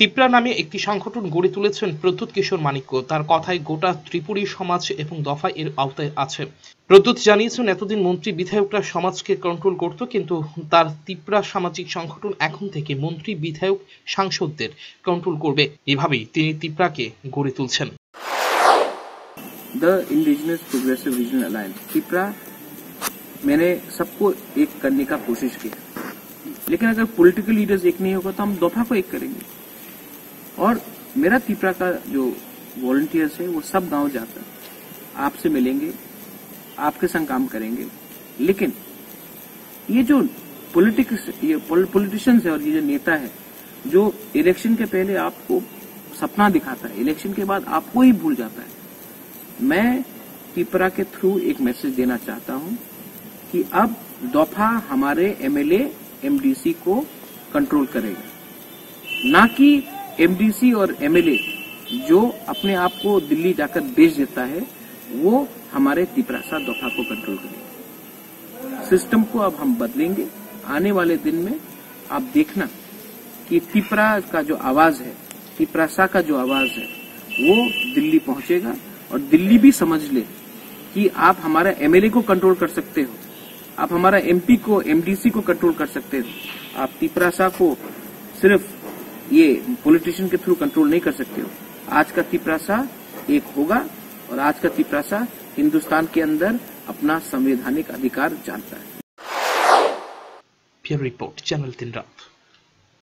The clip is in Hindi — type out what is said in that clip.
তিপ্রা নামে একটি সংগঠন গড়ে তুলেছেন প্রদ্যুৎ কিশোর মানিক্য। তার কথায় গোটা ত্রিপুরী সমাজ এবং দফা এর আওতায় আছে। প্রদ্যুৎ জানিয়েছেন, এতদিন মন্ত্রী বিধায়করা সমাজকে কন্ট্রোল করত, কিন্তু তার তিপ্রা সামাজিক সংগঠন এখন থেকে মন্ত্রী বিধায়ক সাংসদদের কন্ট্রোল করবে। এভাবেই তিনি তিপ্রাকে গড়ে তুলছেন। The Indigenous Progressive Regional Alliance Tipra मैंने सबको एक करने का कोशिश की, लेकिन अगर पॉलिटिकल लीडर्स एक नहीं होगा तो हम दफा को एक करेंगे। और मेरा तिप्रा का जो वॉलंटियर्स है वो सब गांव जाकर आपसे मिलेंगे, आपके संग काम करेंगे। लेकिन ये जो पॉलिटिशियंस है और ये जो नेता है जो इलेक्शन के पहले आपको सपना दिखाता है, इलेक्शन के बाद आपको ही भूल जाता है, मैं तिप्रा के थ्रू एक मैसेज देना चाहता हूं कि अब दफा हमारे एमएलए एमडीसी को कंट्रोल करेगा, ना कि एमडीसी और एमएलए जो अपने आप को दिल्ली जाकर बेच देता है वो हमारे तिप्रा सा दफा को कंट्रोल करेगा। सिस्टम को अब हम बदलेंगे। आने वाले दिन में आप देखना कि तिप्रा का जो आवाज है, तिप्रा सा का जो आवाज है वो दिल्ली पहुंचेगा और दिल्ली भी समझ ले कि आप हमारा एमएलए को कंट्रोल कर सकते हो, आप हमारा एमपी को एमडीसी को कंट्रोल कर सकते हो, आप तिप्रा सा को सिर्फ ये पॉलिटिशियन के थ्रू कंट्रोल नहीं कर सकते हो। आज का तिप्रा सा एक होगा और आज का तिप्रा सा हिंदुस्तान के अंदर अपना संवैधानिक अधिकार जानता है। Bureau report, channel 3।